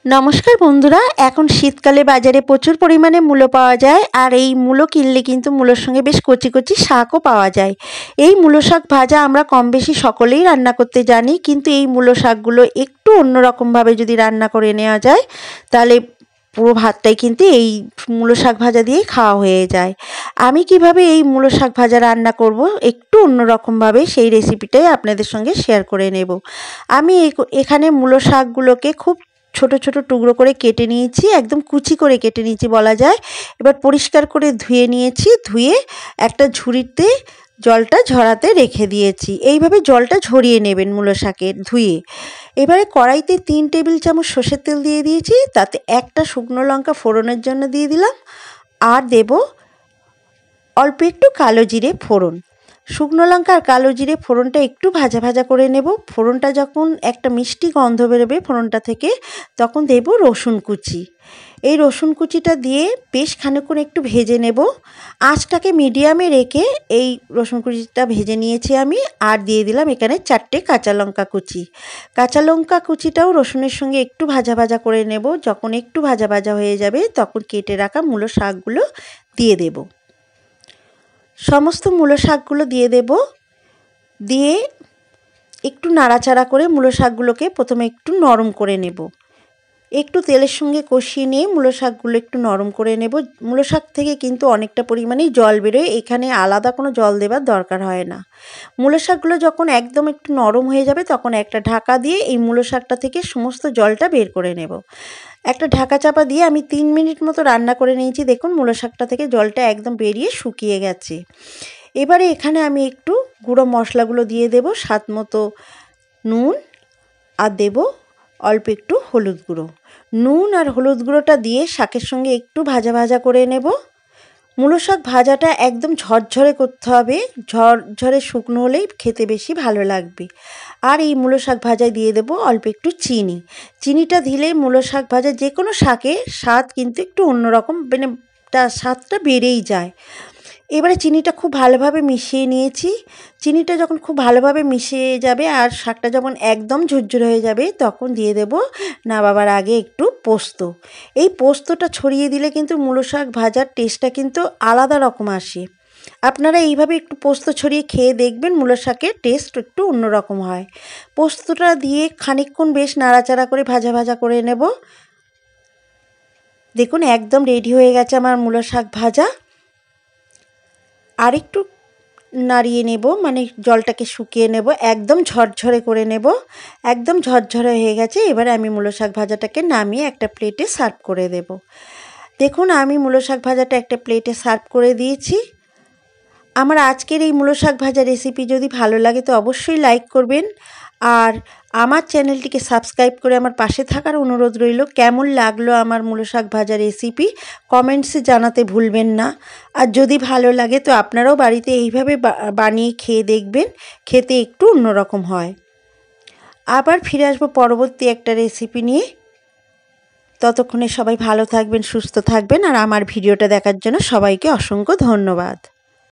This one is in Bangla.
নমস্কার বন্ধুরা, এখন শীতকালে বাজারে প্রচুর পরিমাণে মূলো পাওয়া যায়। আর এই মূলো কিনলে কিন্তু মূলোর সঙ্গে বেশ কচি কচি শাকও পাওয়া যায়। এই মূলো শাক ভাজা আমরা কম বেশি সকলেই রান্না করতে জানি, কিন্তু এই মূলো শাকগুলো একটু অন্যরকমভাবে যদি রান্না করে নেওয়া যায় তাহলে পুরো ভাতটাই কিন্তু এই মূলো শাক ভাজা দিয়েই খাওয়া হয়ে যায়। আমি কিভাবে এই মূলো শাক ভাজা রান্না করব একটু অন্যরকমভাবে সেই রেসিপিটাই আপনাদের সঙ্গে শেয়ার করে নেব। আমি এখানে মূলো শাকগুলোকে খুব ছোট ছোট টুকরো করে কেটে নিয়েছি, একদম কুচি করে কেটে নিয়েছি বলা যায়। এবার পরিষ্কার করে ধুয়ে নিয়েছি, ধুয়ে একটা ঝুড়িতে জলটা ঝরাতে রেখে দিয়েছি। এইভাবে জলটা ঝরিয়ে নেবেন মূলো শাকের ধুয়ে। এবারে কড়াইতে 3 টেবিল চামচ সর্ষের তেল দিয়ে দিয়েছি, তাতে একটা শুকনো লঙ্কা ফোড়নের জন্য দিয়ে দিলাম, আর দেব অল্প একটু কালো জিরে ফোড়ন। শুকনো লঙ্কা আর কালো জিরে ফোড়নটা একটু ভাজা ভাজা করে নেব। ফোড়নটা যখন একটা মিষ্টি গন্ধ বেরোবে ফোড়নটা থেকে, তখন দেব রসুন কুচি। এই রসুন কুচিটা দিয়ে বেশ খানিকক্ষণ একটু ভেজে নেব। আঁচটাকে মিডিয়ামে রেখে এই রসুন কুচিটা ভেজে নিয়েছি আমি। আর দিয়ে দিলাম এখানে 4টে কাঁচা লঙ্কা কুচি। কাঁচা লঙ্কা কুচিটাও রসুনের সঙ্গে একটু ভাজা ভাজা করে নেব। যখন একটু ভাজা ভাজা হয়ে যাবে তখন কেটে রাখা মূলো শাকগুলো দিয়ে দেব। সমস্ত মূলো শাকগুলো দিয়ে দেব। দিয়ে একটু নাড়াচাড়া করে মূলো শাকগুলোকে প্রথমে একটু নরম করে নেব। একটু তেলের সঙ্গে কষিয়ে নিয়ে মূলো শাকগুলো একটু নরম করে নেব। মূলো শাক থেকে কিন্তু অনেকটা পরিমাণেই জল বেরোয়, এখানে আলাদা কোনো জল দেবার দরকার হয় না। মূলো শাকগুলো যখন একদম একটু নরম হয়ে যাবে তখন একটা ঢাকা দিয়ে এই মূলো শাকটা থেকে সমস্ত জলটা বের করে নেব। একটা ঢাকা চাপা দিয়ে আমি 3 মিনিট মতো রান্না করে নিয়েছি। দেখুন মূলো শাকটা থেকে জলটা একদম বেরিয়ে শুকিয়ে গেছে। এবারে এখানে আমি একটু গুঁড়ো মশলাগুলো দিয়ে দেব, স্বাদ মতো নুন, আর দেব অল্প একটু হলুদ গুঁড়ো। নুন আর হলুদ গুঁড়োটা দিয়ে শাকের সঙ্গে একটু ভাজা ভাজা করে নেব। মূলো শাক ভাজাটা একদম ঝরঝরে করতে হবে, ঝরঝরে শুকনো হলেই খেতে বেশি ভালো লাগবে। আর এই মূলো শাক ভাজায় দিয়ে দেব অল্প একটু চিনি। চিনিটা দিলে মূলো শাক ভাজা যে কোনো শাকের স্বাদ কিন্তু একটু অন্যরকম, মানে স্বাদটা বেড়েই যায়। এবারে চিনিটা খুব ভালোভাবে মিশিয়ে নিয়েছি। চিনিটা যখন খুব ভালোভাবে মিশিয়ে যাবে আর শাকটা যখন একদম ঝুরঝুরে হয়ে যাবে তখন দিয়ে দেব নামাবার আগে একটু পোস্ত। এই পোস্তটা ছড়িয়ে দিলে কিন্তু মূলো শাক ভাজার টেস্টটা কিন্তু আলাদা রকম আসে। আপনারা এইভাবে একটু পোস্ত ছড়িয়ে খেয়ে দেখবেন, মূলো শাকের টেস্ট একটু অন্যরকম হয়। পোস্তটা দিয়ে খানিকক্ষণ বেশ নাড়াচাড়া করে ভাজা ভাজা করে নেব। দেখুন একদম রেডি হয়ে গেছে আমার মূলো শাক ভাজা। আর একটু নাড়িয়ে নেব, মানে জলটাকে শুকিয়ে নেব, একদম ঝরঝরে করে নেব। একদম ঝরঝরে হয়ে গেছে। এবারে আমি মূলো শাক ভাজাটাকে নামিয়ে একটা প্লেটে সার্ভ করে দেব। দেখুন আমি মূলো শাক ভাজাটা একটা প্লেটে সার্ভ করে দিয়েছি। আমার আজকের এই মূলো শাক ভাজা রেসিপি যদি ভালো লাগে তো অবশ্যই লাইক করবেন, আর আমার চ্যানেলটিকে সাবস্ক্রাইব করে আমার পাশে থাকার অনুরোধ রইল। কেমন লাগলো আমার মূলো শাক ভাজা রেসিপি কমেন্টসে জানাতে ভুলবেন না। আর যদি ভালো লাগে তো আপনারাও বাড়িতে এইভাবে বানিয়ে খেয়ে দেখবেন, খেতে একটু অন্যরকম হয়। আবার ফিরে আসবো পরবর্তী একটা রেসিপি নিয়ে। ততক্ষণে সবাই ভালো থাকবেন, সুস্থ থাকবেন, আর আমার ভিডিওটা দেখার জন্য সবাইকে অসংখ্য ধন্যবাদ।